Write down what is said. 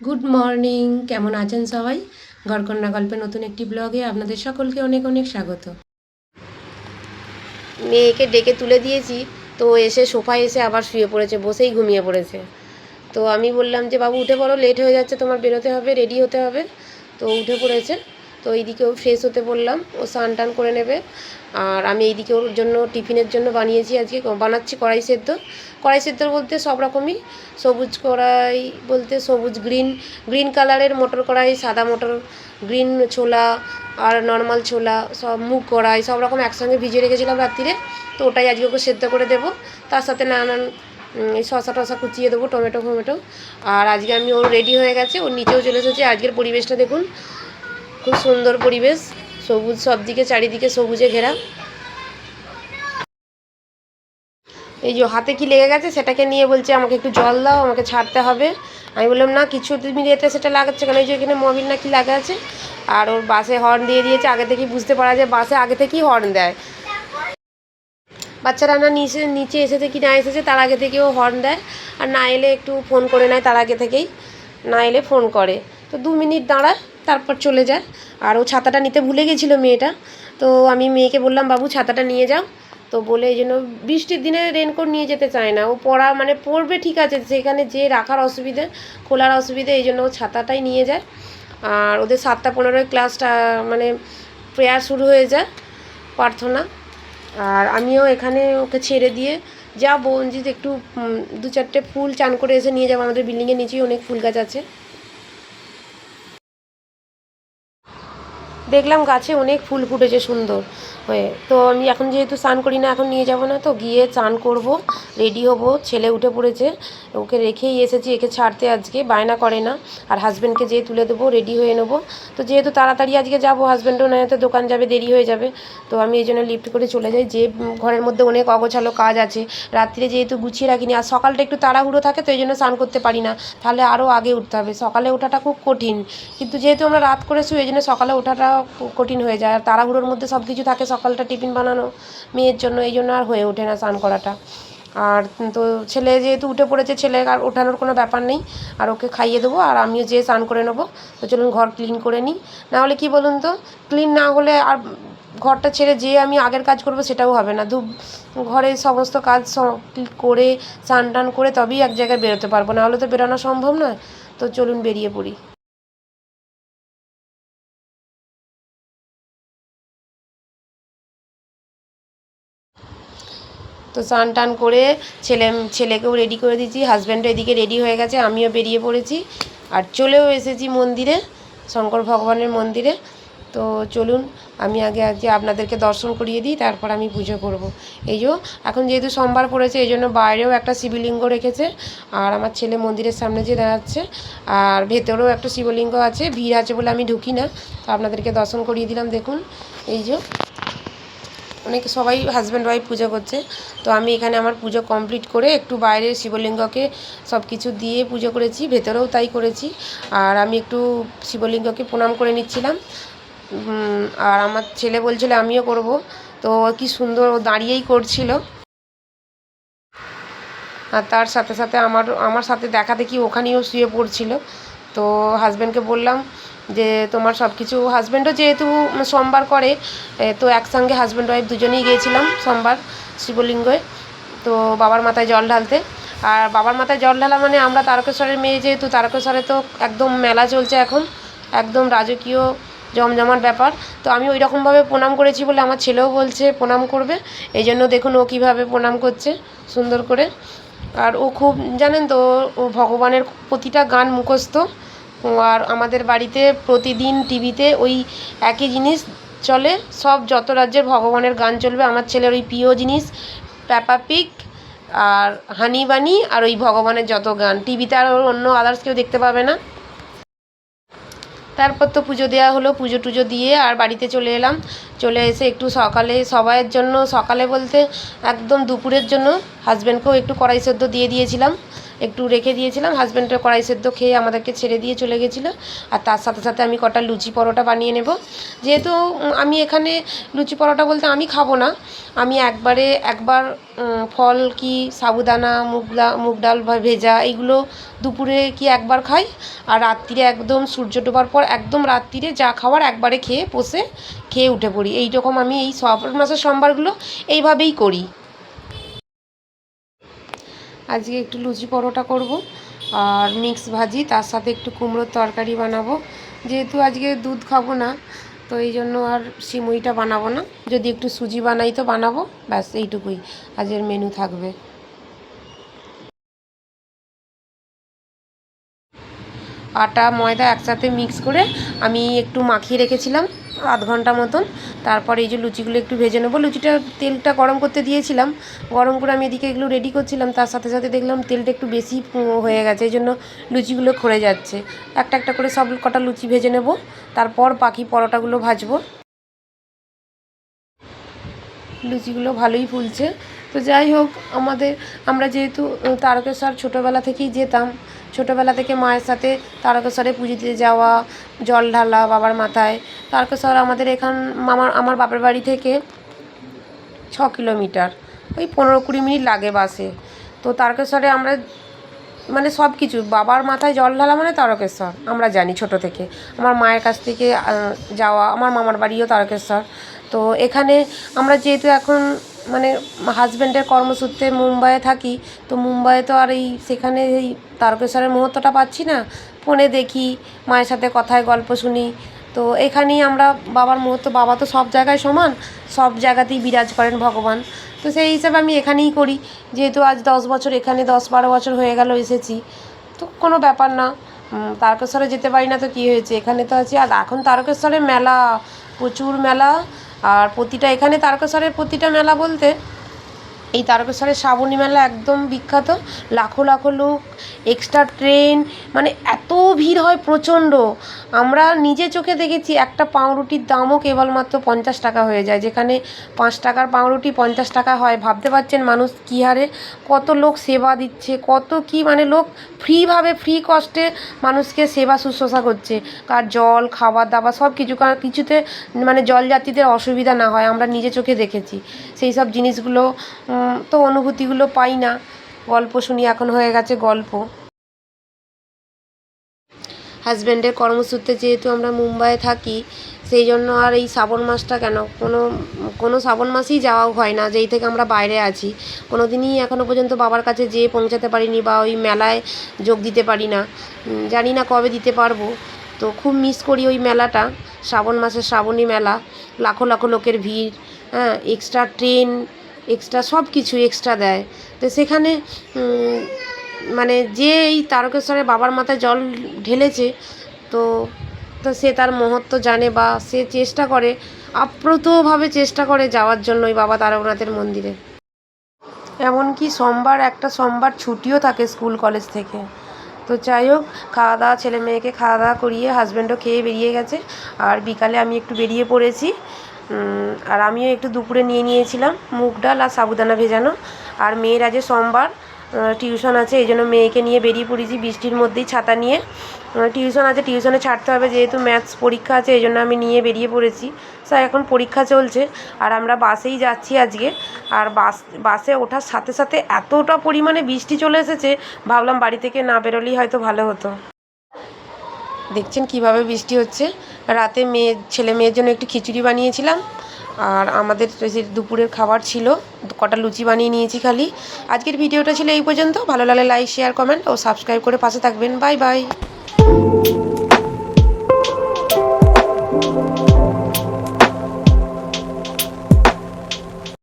Good morning, কেমন আছেন সবাই? ঘরকন্যা গল্পে নতুন একটি ব্লগে আপনাদের সকলকে অনেক অনেক স্বাগত। মেয়েকে ডেকে তুলে দিয়েছি, তো এসে সোফায় এসে আবার শুয়ে পড়েছে, বসেই ঘুমিয়ে পড়েছে। তো আমি বললাম যে বাবু উঠে পড়ো, লেট হয়ে যাচ্ছে, তোমার বেরোতে হবে, রেডি হতে হবে। তো উঠে পড়েছে। তো এইদিকেও ফ্রেশ হতে বললাম, ও স্নান টান করে নেবে। আর আমি এইদিকে ওর জন্য টিফিনের জন্য বানিয়েছি, আজকে বানাচ্ছি কড়াই সেদ্ধ। কড়াই সেদ্ধ বলতে সব রকমই, সবুজ কড়াই বলতে সবুজ গ্রিন কালারের মটর কড়াই, সাদা মটর, গ্রিন ছোলা আর নর্মাল ছোলা, সব মুগ কড়াই, সব রকম একসঙ্গে ভিজিয়ে রেখেছিলাম রাত্রিরে। তো ওটাই আজকে ওকে সেদ্ধ করে দেবো। তার সাথে নানান এই শসা টসা কুচিয়ে দেবো, টমেটো ফমেটো। আর আজকে আমি ওর রেডি হয়ে গেছে, ওর নিচেও চলে এসেছে। আজকের পরিবেশটা দেখুন, খুব সুন্দর পরিবেশ, সবুজ, সব দিকে চারিদিকে সবুজে ঘেরা। এই যে হাতে কি লেগে গেছে সেটাকে নিয়ে বলছে আমাকে একটু জল দাও, আমাকে ছাড়তে হবে। আমি বললাম না, কিছু তুমি এতে সেটা লাগাচ্ছে কেন? এই যে এখানে মোবিল না কি লাগা আছে। আর ওর বাসে হর্ন দিয়ে দিয়েছে, আগে থেকেই বুঝতে পারা যায় বাসে আগে থেকেই হর্ন দেয়। বাচ্চারা না নিচে নিচে এসেছে কি না এসেছে তার আগে থেকেও হর্ন দেয়। আর না এলে একটু ফোন করে নেয় তার আগে থেকেই, না এলে ফোন করে। তো 2 মিনিট দাঁড়ায়, তারপর চলে যায়। আর ও ছাতাটা নিতে ভুলে গেছিলো মেয়েটা। তো আমি মেয়েকে বললাম বাবু ছাতাটা নিয়ে যাও। তো বলে এই জন্য বৃষ্টির দিনে রেনকোট নিয়ে যেতে চায় না ও। পড়া মানে পড়বে ঠিক আছে, সেখানে যে রাখার অসুবিধে, খোলার অসুবিধে, এই জন্য ও ছাতাটাই নিয়ে যায়। আর ওদের 7টা 15 ক্লাসটা মানে প্রেয়ার শুরু হয়ে যায়, প্রার্থনা। আর আমিও এখানে ওকে ছেড়ে দিয়ে যাবো যে একটু 2-4টে ফুল চান করে এসে নিয়ে যাবো। আমাদের বিল্ডিংয়ের নিচেই অনেক ফুল গাছ আছে। দেখলাম গাছে অনেক ফুল ফুটেছে সুন্দর হয়ে। তো আমি এখন যেহেতু স্নান করি না, এখন নিয়ে যাব না, তো গিয়ে স্নান করব, রেডি হব। ছেলে উঠে পড়েছে, ওকে রেখেই এসেছি, একে ছাড়তে আজকে বায়না করে না। আর হাজব্যান্ডকে যেয়ে তুলে দেবো, রেডি হয়ে নেবো। তো যেহেতু তাড়াতাড়ি আজকে যাবো, হাজব্যান্ডও নয় তো দোকান যাবে, দেরি হয়ে যাবে। তো আমি এই জন্য লিফট করে চলে যাই, যে ঘরের মধ্যে অনেক অগোছালো কাজ আছে। রাত্রে যেহেতু গুছিয়ে রাখিনি, আর সকালটা একটু তাড়াহুড়ো থাকে, তো এই জন্য স্নান করতে পারি না। তাহলে আরও আগে উঠতে হবে, সকালে ওঠাটা খুব কঠিন। কিন্তু যেহেতু আমরা রাত করে শুই, এই জন্য সকালে ওঠাটা কঠিন হয়ে যায়। আর তাড়াহুড়োর মধ্যে সব কিছু থাকে, সকালটা টিফিন বানানো মেয়ের জন্য, এই জন্য আর হয়ে ওঠে না স্নান করাটা। আর তো ছেলে যেহেতু উঠে পড়েছে, ছেলে আর ওঠানোর কোনো ব্যাপার নেই। আর ওকে খাইয়ে দেবো, আর আমিও যেয়ে স্নান করে নেবো। তো চলুন ঘর ক্লিন করে নিই। নাহলে কি বলুন তো, ক্লিন না হলে আর ঘরটা ছেড়ে যেয়ে আমি আগের কাজ করবো সেটাও হবে না। ঘরের সমস্ত কাজ করে স্নান টান করে তবেই এক জায়গায় বেরোতে পারবো, নাহলে তো বেরোনো সম্ভব নয়। তো চলুন বেরিয়ে পড়ি। তো স্নান টান করে ছেলেকেও রেডি করে দিয়েছি, হাজব্যান্ডও এদিকে রেডি হয়ে গেছে, আমিও বেরিয়ে পড়েছি। আর চলেও এসেছি মন্দিরে, শঙ্কর ভগবানের মন্দিরে। তো চলুন আমি আগে আপনাদেরকে দর্শন করিয়ে দিই, তারপর আমি পুজো করব। এই যে এখন যেহেতু সোমবার পড়েছে, এই জন্য বাইরেও একটা শিবলিঙ্গ রেখেছে। আর আমার ছেলে মন্দিরের সামনে যে দাঁড়াচ্ছে, আর ভেতরেও একটা শিবলিঙ্গ আছে। ভিড় আছে বলে আমি ঢুকি না, তো আপনাদেরকে দর্শন করিয়ে দিলাম। দেখুন এই যে অনেকে সবাই হাজব্যান্ড ওয়াইফ পুজো করছে। তো আমি এখানে আমার পুজো কমপ্লিট করে একটু বাইরের শিবলিঙ্গকে সব কিছু দিয়ে পুজো করেছি, ভেতরেও তাই করেছি। আর আমি একটু শিবলিঙ্গকে প্রণাম করে নিচ্ছিলাম। আর আমার ছেলে বলছিল আমিও করব। তো কি সুন্দর ও দাঁড়িয়েই করছিল। আর তার সাথে সাথে আমার সাথে দেখা দেখি ওখানেও শুয়ে পড়ছিল। তো হাজব্যান্ডকে বললাম যে তোমার সব কিছু, হাজব্যান্ডও যেহেতু সোমবার করে, তো একসঙ্গে হাজব্যান্ড ওয়াইফ দুজনেই গিয়েছিলাম সোমবার শিবলিঙ্গে। তো বাবার মাথায় জল ঢালতে। আর বাবার মাথায় জল ঢালা মানে, আমরা তারকেশ্বরের মেয়ে যেহেতু, তারকেশ্বরে তো একদম মেলা চলছে এখন, একদম রাজকীয় জমজমাট ব্যাপার। তো আমি ওই রকমভাবে প্রণাম করেছি বলে আমার ছেলেও বলছে প্রণাম করবে। এই জন্য দেখুন ও কীভাবে প্রণাম করছে সুন্দর করে। আর ও খুব, জানেন তো, ও ভগবানের প্রতিটা গান মুখস্থ। আর আমাদের বাড়িতে প্রতিদিন টিভিতে ওই একই জিনিস চলে, সব যত রাজ্যের ভগবানের গান চলবে। আমার ছেলের ওই প্রিয় জিনিস পেপা পিগ আর হানি বানি, আর ওই ভগবানের যত গান টিভিতে, আর অন্য আদার্স কেউ দেখতে পাবে না। তারপর তো পুজো দেওয়া হলো, পুজো টুজো দিয়ে আর বাড়িতে চলে এলাম। চলে এসে একটু সকালে সবাইয়ের জন্য, সকালে বলতে একদম দুপুরের জন্য হাজব্যান্ডকেও একটু কড়াই সেদ্ধ দিয়ে দিয়েছিলাম। একটু রেখে দিয়েছিলাম। হাজব্যান্ডের কড়াই সেদ্ধ খেয়ে আমাদেরকে ছেড়ে দিয়ে চলে গেছিলো। আর তার সাথে সাথে আমি কটা লুচি পরোটা বানিয়ে নেব। যেহেতু আমি এখানে লুচি পরোটা বলতে আমি খাবো না, আমি একবার ফল কি সাবুদানা মুগ ডাল বা ভেজা এইগুলো দুপুরে কি একবার খাই, আর রাত্রিরে একদম সূর্য ডোবার পর একদম রাত্রিরে যা খাওয়ার একবারে খেয়ে উঠে পড়ি। এইরকম আমি এই শ্রাবণ মাসের সোমবারগুলো এইভাবেই করি। আজকে একটু লুচি পরোটা করব আর মিক্স ভাজি, তার সাথে একটু কুমড়োর তরকারি বানাবো। যেহেতু আজকে দুধ খাবো না, তো এই জন্য আর সিমুইটা বানাবো না, যদি একটু সুজি বানাই তো বানাবো, ব্যাস এইটুকুই আজকের মেনু থাকবে। আটা ময়দা একসাথে মিক্স করে আমি একটু মাখিয়ে রেখেছিলাম আধ ঘন্টা মতন। তারপর এই যে লুচিগুলো একটু ভেজে নেবো। লুচিটা তেলটা গরম করতে দিয়েছিলাম, গরম করে আমি এদিকে এগুলো রেডি করছিলাম, তার সাথে সাথে দেখলাম তেলটা একটু বেশি হয়ে গেছে, এই জন্য লুচিগুলো খড়ে যাচ্ছে। একটা একটা করে সব কটা লুচি ভেজে নেব, তারপর বাকি পরোটাগুলো ভাজবো। লুচিগুলো ভালোই ফুলছে। তো যাই হোক, আমরা যেহেতু তারকেশ্বর ছোটোবেলা থেকেই যেতাম, ছোটোবেলা থেকে মায়ের সাথে তারকেশ্বরে পুজো দিতে যাওয়া, জল ঢালা বাবার মাথায়। তারকেশ্বর আমাদের আমার বাপের বাড়ি থেকে 6 কিলোমিটার, ওই 15-20 মিনিট লাগে বাসে। তো তারকেশ্বরে আমরা মানে সব কিছু, বাবার মাথায় জল ঢালা মানে তারকেশ্বর আমরা জানি ছোটো থেকে। আমার মায়ের কাছ থেকে যাওয়া, আমার মামার বাড়িও তারকেশ্বর। তো এখানে আমরা যেহেতু এখন মানে হাজব্যান্ডের কর্মসূত্রে মুম্বাইয়ে থাকি, তো মুম্বাইয়ে তো আর সেখানে এই তারকেশ্বরের মুহূর্তটা পাচ্ছি না। ফোনে দেখি, মায়ের সাথে কথায় গল্প শুনি, তো এখানেই আমরা বাবার মুহূর্ত, বাবা তো সব জায়গায় সমান, সব জায়গাতেই বিরাজ করেন ভগবান। তো সেই হিসাবে আমি এখানেই করি। যেহেতু আজ 10 বছর, এখানে 10-12 বছর হয়ে গেল এসেছি, তো কোনো ব্যাপার না। তারকেশ্বরে যেতে পারি না তো কী হয়েছে, এখানে তো আছি। আর এখন তারকেশ্বরে মেলা, প্রচুর মেলা। আর এখানে তারকেশ্বরের প্রতিটা মেলা বলতে এই তারকেশ্বরের শ্রাবণী মেলা একদম বিখ্যাত। লাখো লাখো লোক, এক্সট্রা ট্রেন, মানে এত ভিড় হয় প্রচণ্ড। আমরা নিজে চোখে দেখেছি, একটা পাউরুটির দামও কেবলমাত্র 50 টাকা হয়ে যায়, যেখানে 5 টাকার পাউরুটি 50 টাকা হয়। ভাবতে পারছেন মানুষ কী হারে, কত লোক সেবা দিচ্ছে, কত কি মানে লোক ফ্রি কস্টে মানুষকে সেবা শুশ্রূষা করছে। কার জল খাবার দাবার সব কিছুতে মানে জলযাত্রীদের অসুবিধা না হয়, আমরা নিজে চোখে দেখেছি। সেই সব জিনিসগুলো তো অনুভূতিগুলো পাই না, গল্প শুনি, এখন হয়ে গেছে গল্প। হাজব্যান্ডের কর্মসূত্রে যেহেতু আমরা মুম্বাইয়ে থাকি, সেই জন্য আর এই শ্রাবণ মাসটা কেন কোনো শ্রাবণ মাসেই যাওয়া হয় না, যেই থেকে আমরা বাইরে আছি। কোনো দিনই এখনও পর্যন্ত বাবার কাছে যেয়ে পৌঁছাতে পারিনি, বা ওই মেলায় যোগ দিতে পারি না। জানি না কবে দিতে পারবো। তো খুব মিস করি ওই মেলাটা, শ্রাবণ মাসের শ্রাবণী মেলা, লাখো লাখো লোকের ভিড়, হ্যাঁ, এক্সট্রা ট্রেন, এক্সট্রা সব কিছু এক্সট্রা দেয়। তো সেখানে মানে যে এই তারকেশ্বরে বাবার মাথায় জল ঢেলেছে, তো তো সে তার মহত্ব জানে, বা সে চেষ্টা করে, আপ্রতভাবে চেষ্টা করে যাওয়ার জন্য ওই বাবা তারকনাথের মন্দিরে। এমনকি একটা সোমবার ছুটিও থাকে স্কুল কলেজ থেকে। তো যাই হোক, খাওয়া দাওয়া, ছেলে মেয়েকে খাওয়া দাওয়া করিয়ে হাজব্যান্ডও খেয়ে বেরিয়ে গেছে, আর বিকালে আমি একটু বেরিয়ে পড়েছি। আর আমিও একটু দুপুরে নিয়েছিলাম মুগ ডাল আর সাবুদানা ভেজানো। আর মেয়ের আজ সোমবার, টিউশন আছে, এই জন্য মেয়েকে নিয়ে বেরিয়ে পড়েছি বৃষ্টির মধ্যেই ছাতা নিয়ে। টিউশন আছে, টিউশনে ছাড়তে হবে, যেহেতু ম্যাথস পরীক্ষা আছে, এই জন্য আমি নিয়ে বেরিয়ে পড়েছি। স্যার এখন পরীক্ষা চলছে, আর আমরা বাসেই যাচ্ছি আজকে। আর বাসে ওঠার সাথে সাথে এতটা পরিমাণে বৃষ্টি চলে এসেছে, ভাবলাম বাড়ি থেকে না বেরোলেই হয়তো ভালো হতো। দেখছেন কিভাবে বৃষ্টি হচ্ছে। রাতে ছেলে মেয়ের জন্য একটু খিচুড়ি বানিয়েছিলাম, আর আমাদের দুপুরের খাবার ছিল, কটা লুচি বানিয়ে নিয়েছি খালি। আজকের ভিডিওটা ছিল এই পর্যন্ত। ভালো লাগলে লাইক, শেয়ার, কমেন্ট ও সাবস্ক্রাইব করে পাশে থাকবেন। Bye bye.